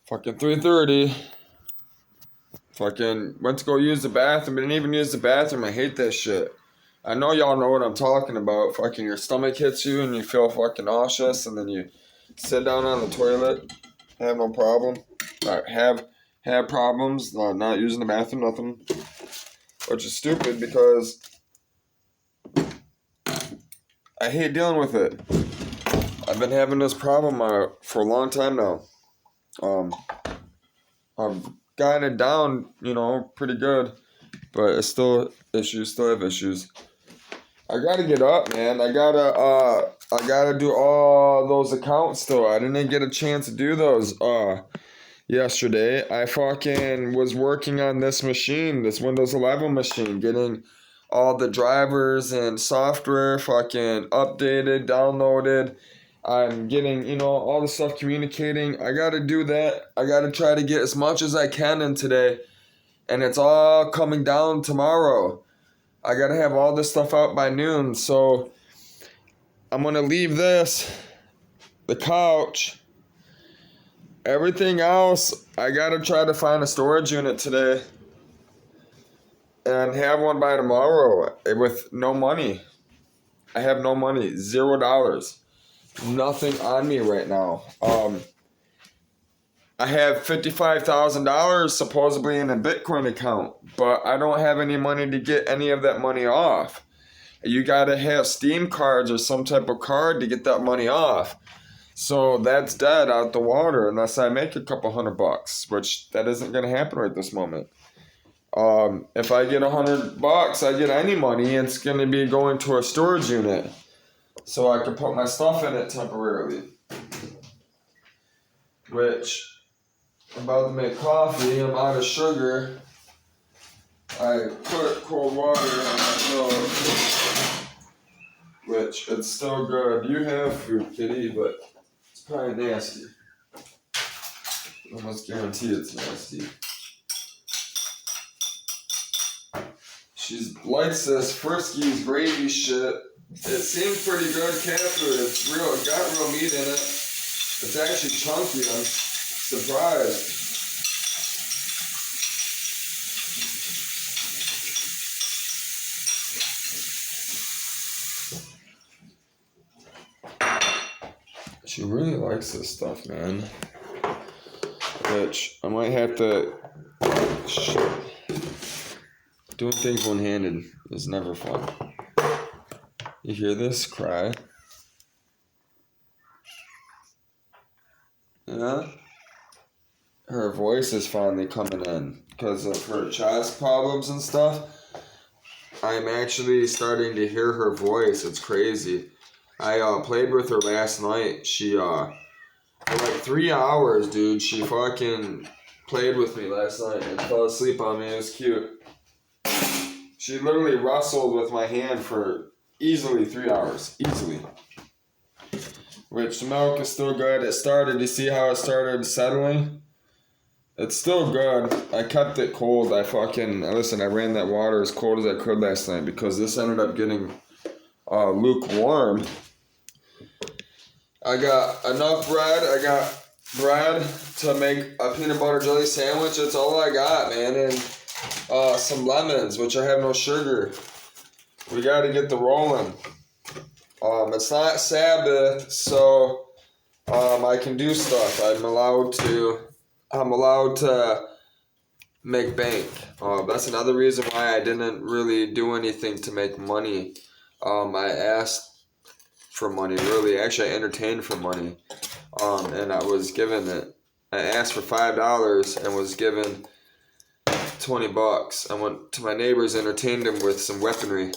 Fucking 3:30. Fucking went to go use the bathroom. Didn't even use the bathroom. I hate that shit. I know y'all know what I'm talking about. Fucking your stomach hits you and you feel fucking nauseous, and then you sit down on the toilet, have no problem. Have problems not using the bathroom, nothing. Which is stupid because I hate dealing with it. I've been having this problem for a long time now. I've gotten it down, pretty good, but it's still issues. Still have issues. I gotta get up, man. I gotta do all those accounts still. I didn't get a chance to do those yesterday. I fucking was working on this machine, this Windows 11 machine, getting all the drivers and software fucking updated, downloaded. I'm getting, all the stuff communicating. I gotta do that. I gotta try to get as much as I can in today. And it's all coming down tomorrow. I gotta have all this stuff out by noon. So I'm gonna leave this, the couch, everything else. I gotta try to find a storage unit today and have one by tomorrow with no money. I have no money, $0. Nothing on me right now. I have $55,000 supposedly in a Bitcoin account, but I don't have any money to get any of that money off. You gotta have Steam cards or some type of card to get that money off. So that's dead out the water unless I make a couple $100, which that isn't gonna happen right this moment. If I get $100, I get any money, it's gonna be going to a storage unit, so I can put my stuff in it temporarily. Which, I'm about to make coffee, I'm out of sugar. I put cold water on my milk, which it's still good. You have food, kitty, but it's probably nasty. I almost guarantee it's nasty. She likes this Friskies gravy shit. It seems pretty good cat food. It got real meat in it. It's actually chunky. I'm surprised. She really likes this stuff, man. Which I might have to. Shit. Doing things one-handed is never fun. You hear this cry? Yeah? Her voice is finally coming in because of her chest problems and stuff. I'm actually starting to hear her voice. It's crazy. I played with her last night. She for like 3 hours, dude. She fucking played with me last night and fell asleep on me. It was cute. She literally wrestled with my hand for easily 3 hours. Easily. Which the milk is still good. You see how it started settling? It's still good. I kept it cold. I ran that water as cold as I could last night because this ended up getting lukewarm. I got enough bread. I got bread to make a peanut butter jelly sandwich. That's all I got, man. And some lemons, which I have no sugar. We got to get the rolling. It's not Sabbath, so I can do stuff. I'm allowed to make bank. That's another reason why I didn't really do anything to make money. I asked for money, really. Actually, I entertained for money, and I was given it. I asked for $5 and was given $20. I went to my neighbors, entertained them with some weaponry,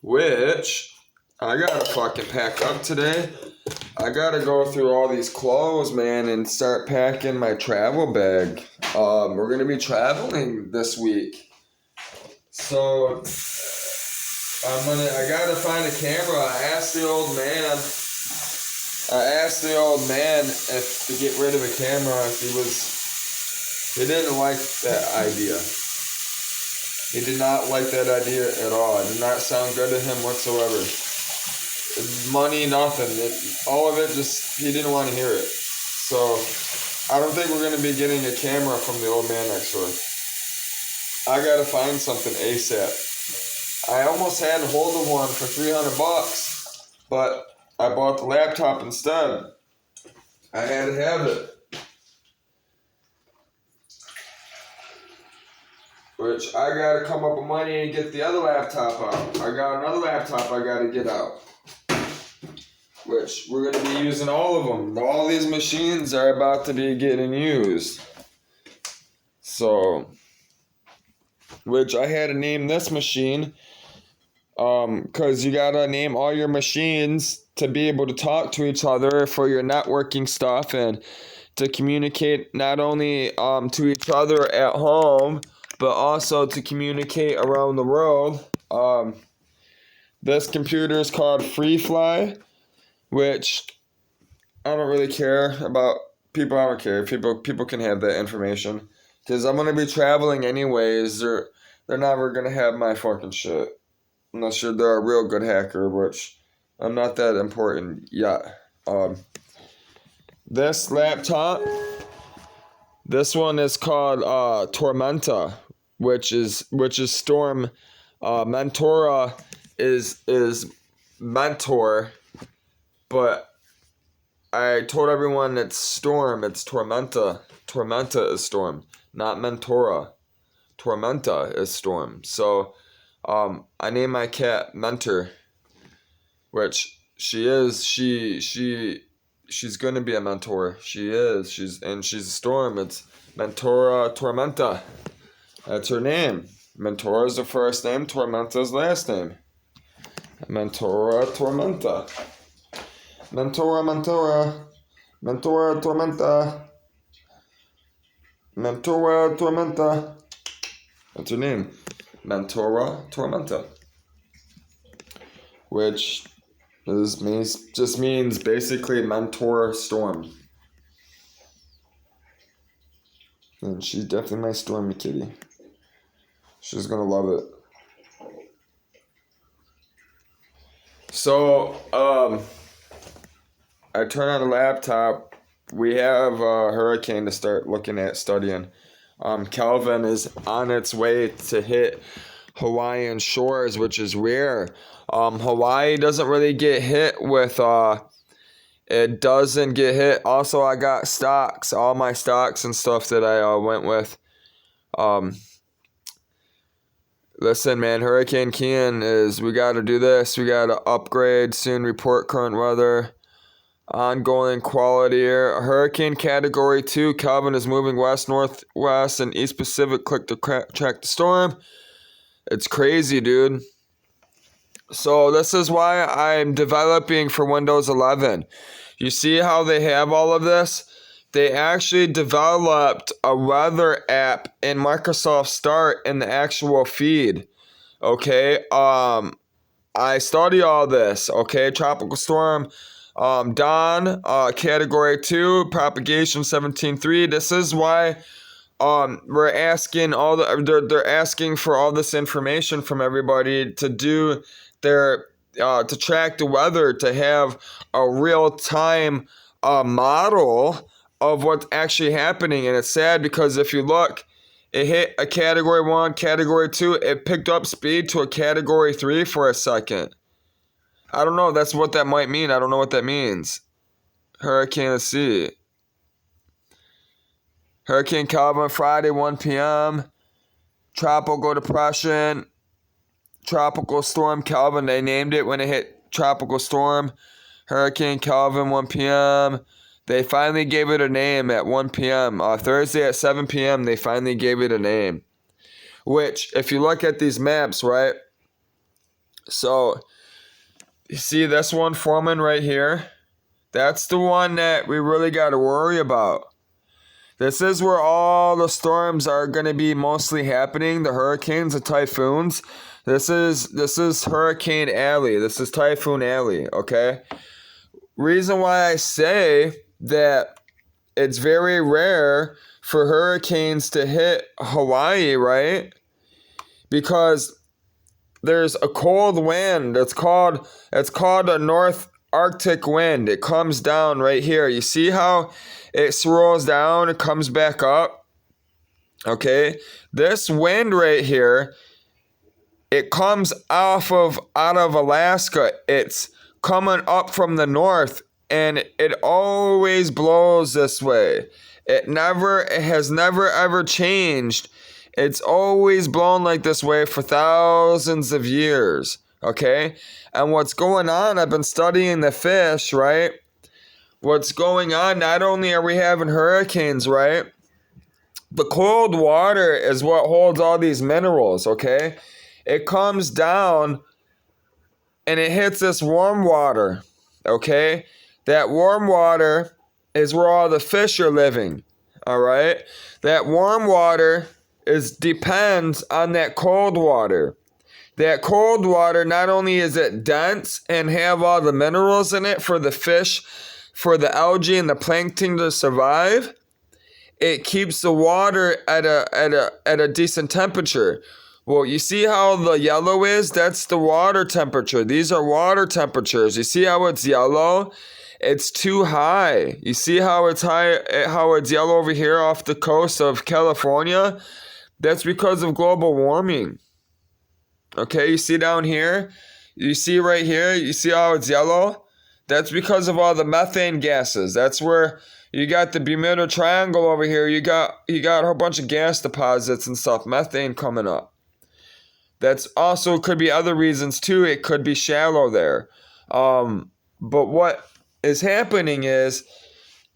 which I gotta fucking pack up today. I gotta go through all these clothes, man, and start packing my travel bag. We're gonna be traveling this week, so I gotta find a camera. I asked the old man if to get rid of a camera. He didn't like that idea. He did not like that idea at all. It did not sound good to him whatsoever. Money, nothing. All of it, he didn't want to hear it. So I don't think we're gonna be getting a camera from the old man next door. I gotta find something ASAP. I almost had hold of one for $300, but I bought the laptop instead. I had to have it. Which I gotta come up with money and get the other laptop out. I got another laptop I gotta get out. Which we're gonna be using all of them. All these machines are about to be getting used. So, which I had to name this machine, cause you gotta name all your machines to be able to talk to each other for your networking stuff and to communicate not only to each other at home, but also to communicate around the world. This computer is called FreeFly, which I don't really care about. People, I don't care. People can have that information. Because I'm going to be traveling anyways. They're never going to have my fucking shit. Unless they're a real good hacker, which I'm not that important yet. This laptop, this one is called Tormenta, which is Storm. Mentora is mentor, but I told everyone it's Storm. It's Tormenta. Tormenta is Storm, not Mentora. Tormenta is Storm. So, I named my cat Mentor, which she is. She's gonna be a mentor. She is. She's a Storm. It's Mentora Tormenta. That's her name. Mentora is the first name. Tormenta is the last name. Mentora Tormenta. Mentora Tormenta. Mentora Tormenta. That's her name. Mentora Tormenta. Which just means basically mentor storm. And she's definitely my stormy kitty. She's gonna love it. So, I turn on the laptop. We have a hurricane to start looking at studying. Calvin is on its way to hit Hawaiian shores, which is rare. Hawaii doesn't really get hit with, it doesn't get hit. Also, I got stocks, all my stocks and stuff that I went with. Listen, man, Hurricane Kian we got to do this. We got to upgrade, soon report current weather. Ongoing quality air. Hurricane Category 2. Calvin is moving west, northwest, and east Pacific. Click to track the storm. It's crazy, dude. So this is why I'm developing for Windows 11. You see how they have all of this? They actually developed a weather app in Microsoft Start in the actual feed. Okay? I study all this. Okay? Tropical storm. Dawn, Category 2, propagation 17.3. This is why we're asking they're asking for all this information from everybody to do to track the weather, to have a real-time model of what's actually happening. And it's sad because if you look, it hit a Category 1, Category 2, it picked up speed to a Category 3 for a second. I don't know. That's what that might mean. I don't know what that means. Hurricane, let's see. Hurricane Calvin, Friday, 1 p.m. Tropical depression. Tropical storm Calvin. They named it when it hit tropical storm. Hurricane Calvin, 1 p.m. They finally gave it a name at 1 p.m. Thursday at 7 p.m. They finally gave it a name. Which, if you look at these maps, right? So, you see this one forming right here? That's the one that we really got to worry about. This is where all the storms are going to be mostly happening. The hurricanes, the typhoons. This is Hurricane Alley. This is Typhoon Alley, okay? Reason why I say that it's very rare for hurricanes to hit Hawaii, right? Because there's a cold wind. It's called a Arctic wind. It comes down right here. You see how it swirls down, it comes back up? Okay, this wind right here, it comes out of Alaska. It's coming up from the north, and it always blows this way. It has never ever changed. It's always blown like this way for thousands of years. Okay? And what's going on, I've been studying the fish, right? What's going on, not only are we having hurricanes, right? The cold water is what holds all these minerals, okay? It comes down and it hits this warm water, okay? That warm water is where all the fish are living, all right? That warm water depends on that cold water. That cold water, not only is it dense and have all the minerals in it for the fish, for the algae and the plankton to survive, it keeps the water at a decent temperature. Well, you see how the yellow is? That's the water temperature. These are water temperatures. You see how it's yellow? It's too high. You see how it's high, how it's yellow over here off the coast of California? That's because of global warming. Okay, you see down here? You see right here? You see how it's yellow? That's because of all the methane gases. That's where you got the Bermuda Triangle over here. You got a whole bunch of gas deposits and stuff, methane coming up. That's also could be other reasons too. It could be shallow there. But what is happening is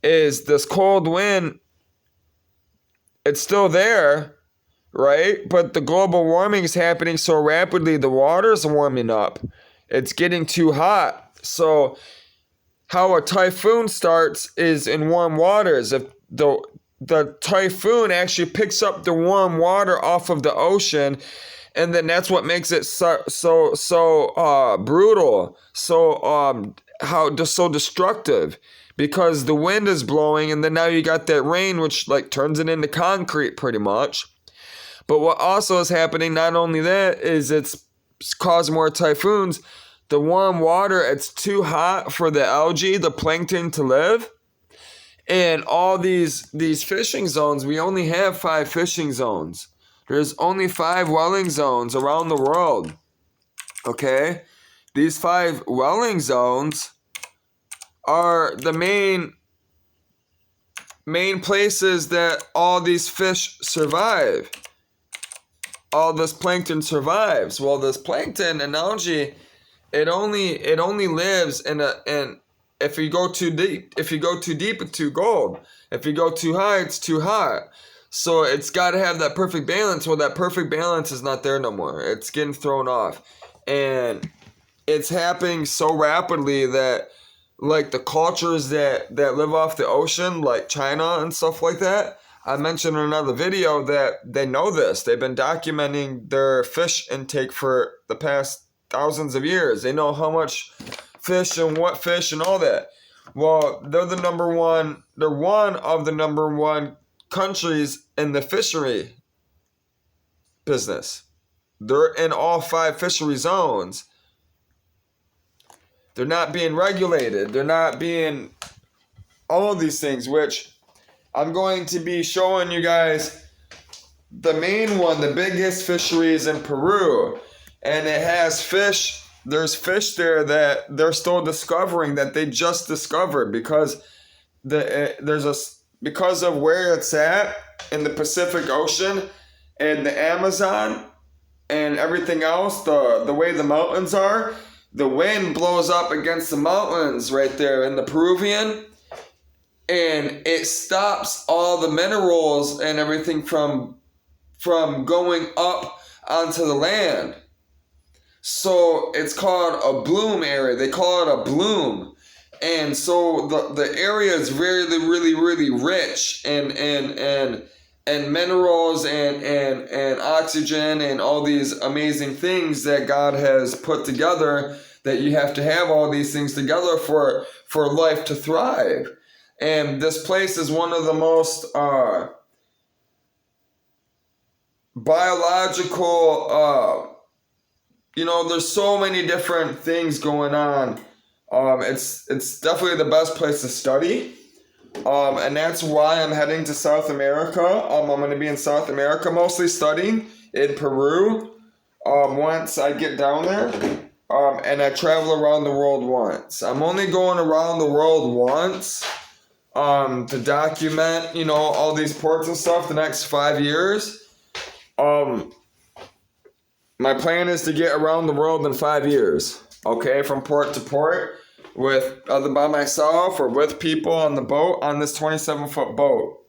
this cold wind, it's still there, right? But the global warming is happening so rapidly, the water's warming up. It's getting too hot. So how a typhoon starts is in warm waters. If the typhoon actually picks up the warm water off of the ocean, and then that's what makes it so brutal, so destructive, because the wind is blowing, and then now you got that rain, which like turns it into concrete pretty much. But what also is happening, not only that, is it's causing more typhoons. The warm water, it's too hot for the algae, the plankton to live. And all these fishing zones, we only have 5 fishing zones. There's only 5 whaling zones around the world. Okay? These 5 whaling zones are the main places that all these fish survive. All this plankton survives. Well, this plankton and algae, it only lives in if you go too deep, it's too cold. If you go too high, it's too hot. So it's got to have that perfect balance. Well, that perfect balance is not there no more. It's getting thrown off. And it's happening so rapidly that like the cultures that live off the ocean, like China and stuff like that, I mentioned in another video that they know this. They've been documenting their fish intake for the past thousands of years. They know how much fish and what fish and all that. Well, they're one of the number one countries in the fishery business. They're in all 5 fishery zones. They're not being regulated. They're not being all of these things, which I'm going to be showing you guys. The main one, the biggest fishery is in Peru. And it has fish. There's fish there that they're still discovering, that they just discovered, because because of where it's at in the Pacific Ocean and the Amazon and everything else, the way the mountains are, the wind blows up against the mountains right there in the Peruvian, and it stops all the minerals and everything from going up onto the land. So it's called a bloom area. They call it a bloom. And so the area is really, really, really rich and minerals and oxygen and all these amazing things that God has put together, that you have to have all these things together for life to thrive. And this place is one of the most biological, there's so many different things going on It's definitely the best place to study. And that's why I'm heading to South America. I'm going to be in South America mostly studying in Peru. Once I get down there, and I travel around the world once. I'm only going around the world once, to document, all these ports and stuff the next 5 years. Um, my plan is to get around the world in 5 years. Okay, from port to port, with either by myself or with people on the boat on this 27-foot boat.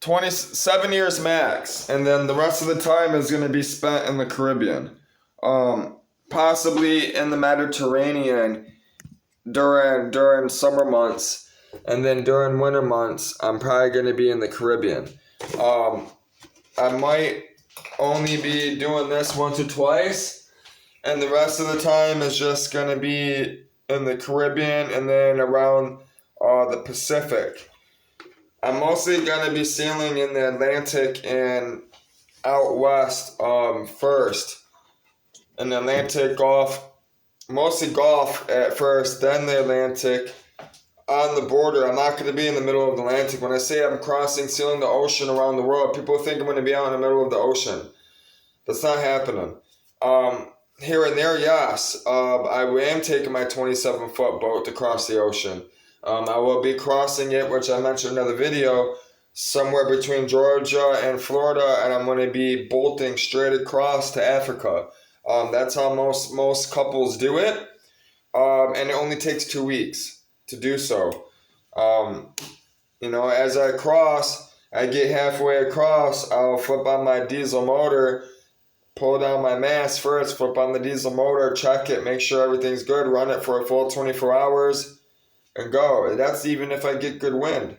27 years max, and then the rest of the time is going to be spent in the Caribbean, possibly in the Mediterranean during summer months, and then during winter months I'm probably going to be in the Caribbean. I might only be doing this once or twice, and the rest of the time is just going to be in the Caribbean and then around the Pacific. I'm mostly going to be sailing in the Atlantic and out west first. In the Atlantic, Gulf, mostly Gulf at first, then the Atlantic. On the border, I'm not going to be in the middle of the Atlantic. When I say I'm sailing the ocean around the world, people think I'm going to be out in the middle of the ocean. That's not happening. Here and there, yes. I am taking my 27-foot boat to cross the ocean. I will be crossing it, which I mentioned in another video, somewhere between Georgia and Florida, and I'm going to be bolting straight across to Africa. That's how most couples do it, and it only takes 2 weeks to do so. As I cross, I get halfway across, I'll flip on my diesel motor, pull down my mast first, flip on the diesel motor, check it, make sure everything's good, run it for a full 24 hours, and go. And that's even if I get good wind.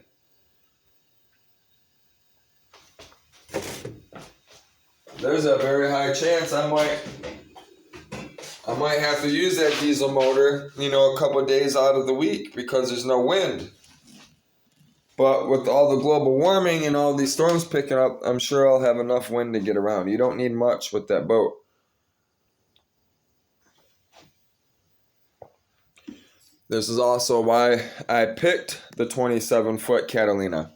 There's a very high chance I might have to use that diesel motor, a couple of days out of the week because there's no wind. But with all the global warming and all these storms picking up, I'm sure I'll have enough wind to get around. You don't need much with that boat. This is also why I picked the 27-foot Catalina.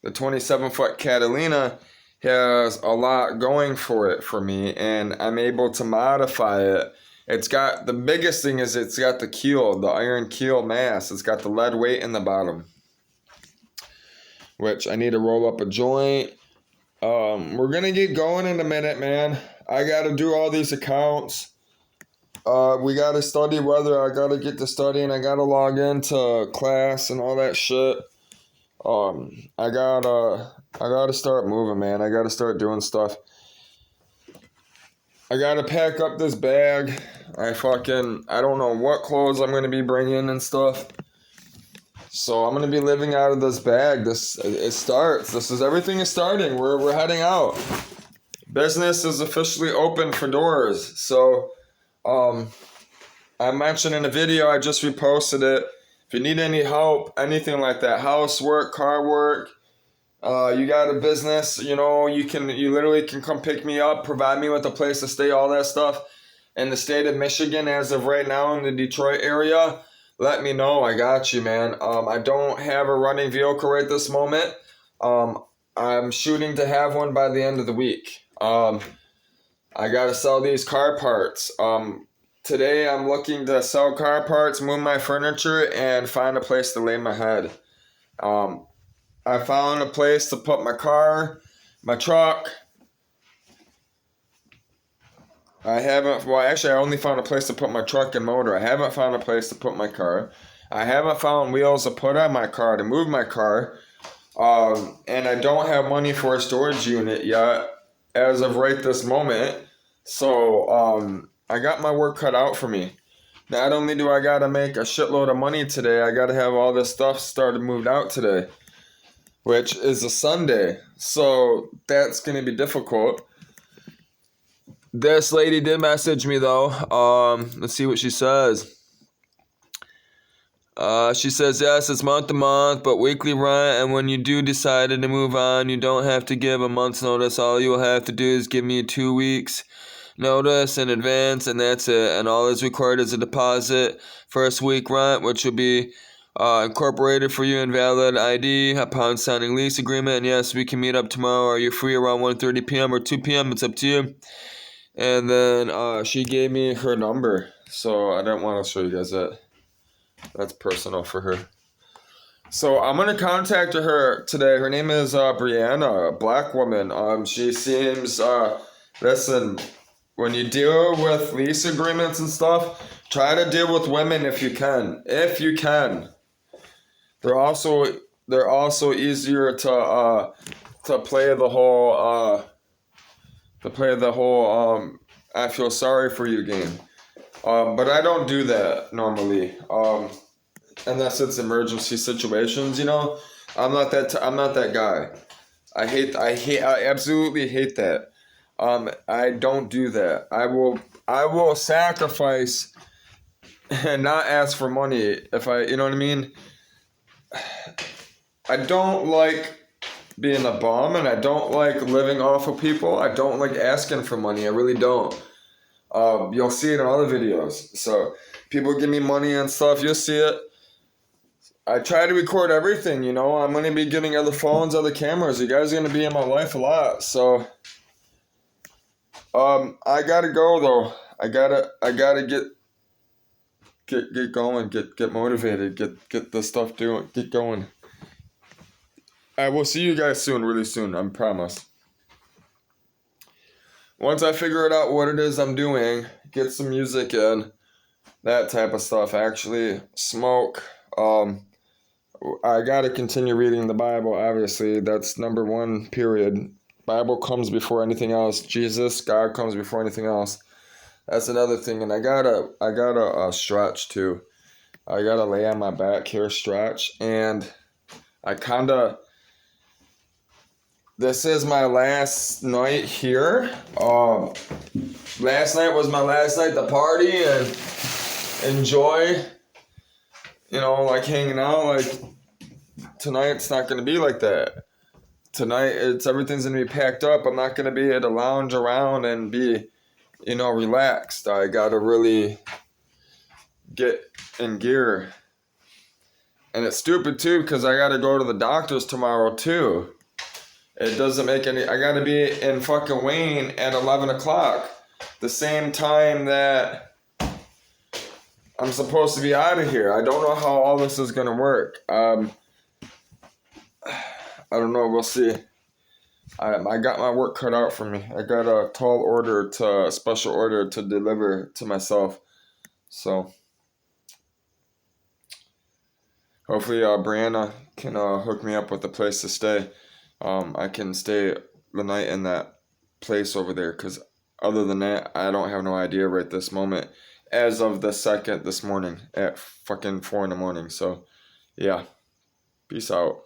The 27-foot Catalina has a lot going for it for me, and I'm able to modify it. The biggest thing is it's got the keel, the iron keel mast. It's got the lead weight in the bottom, which I need to roll up a joint. We're going to get going in a minute, man. I got to do all these accounts. We got to study weather. I got to get to studying. I got to log into class and all that shit. I gotta start moving, man. I gotta start doing stuff. I gotta pack up this bag. I don't know what clothes I'm gonna be bringing and stuff. So I'm gonna be living out of this bag. Everything is starting. We're heading out. Business is officially open for doors. So, I mentioned in a video, I just reposted it. If you need any help, anything like that, housework, car work, you got a business, you literally can come pick me up, provide me with a place to stay, all that stuff. In the state of Michigan, as of right now, in the Detroit area, let me know. I got you, man. I don't have a running vehicle right this moment. I'm shooting to have one by the end of the week. I got to sell these car parts. Today I'm looking to sell car parts, move my furniture, and find a place to lay my head. I found a place to put my car, my truck. I only found a place to put my truck and motor. I haven't found a place to put my car. I haven't found wheels to put on my car, to move my car. And I don't have money for a storage unit yet, as of right this moment. So, I got my work cut out for me. Not only do I gotta make a shitload of money today, I gotta have all this stuff moved out today, which is a Sunday. So that's gonna be difficult. This lady did message me though. Let's see what she says. She says, yes, it's month to month, but weekly rent, and when you do decide to move on, you don't have to give a month's notice. All you'll have to do is give me 2 weeks notice in advance, and that's it. And all is required is a deposit, first week rent, which will be incorporated for you, invalid ID upon signing lease agreement. And yes, we can meet up tomorrow. Are you free around 1:30 p.m. or 2 p.m.? It's up to you. And then she gave me her number, so I didn't want to show you guys that. That's personal for her. So I'm gonna contact her today. Her name is Brianna, a black woman. She seems listen, when you deal with lease agreements and stuff, try to deal with women if you can. If you can. They're also easier to play the whole I feel sorry for you game. But I don't do that normally. Unless it's emergency situations, you know. I'm not that guy. I absolutely hate that. I don't do that. I will sacrifice and not ask for money if you know what I mean? I don't like being a bum, and I don't like living off of people. I don't like asking for money. I really don't. You'll see it in other videos. So people give me money and stuff. You'll see it. I try to record everything, you know. I'm gonna be getting other phones, other cameras. You guys are gonna be in my life a lot. So I gotta go though. I gotta get going, get motivated, get the stuff doing, get going. I will see you guys soon, really soon, I promise. Once I figure it out what it is I'm doing, get some music in, that type of stuff. Actually, smoke. I gotta continue reading the Bible, obviously. That's number one, period. Bible comes before anything else. Jesus, God comes before anything else. That's another thing. And I gotta stretch too. I gotta lay on my back here, stretch. And this is my last night here. Last night was my last night to party and enjoy, you know, like hanging out. Like tonight it's not gonna be like that. Tonight everything's gonna be packed up. I'm not gonna be able to lounge around and be, you know, relaxed. I gotta really get in gear. And it's stupid too because I gotta go to the doctor's tomorrow too. It doesn't make any. I gotta be in fucking Wayne at 11 o'clock, the same time that I'm supposed to be out of here. I don't know how all this is gonna work. I don't know. We'll see. I got my work cut out for me. I got a special order to deliver to myself. So hopefully Brianna can hook me up with a place to stay. I can stay the night in that place over there, because other than that, I don't have no idea right this moment. As of the second this morning at fucking 4 a.m. So, yeah. Peace out.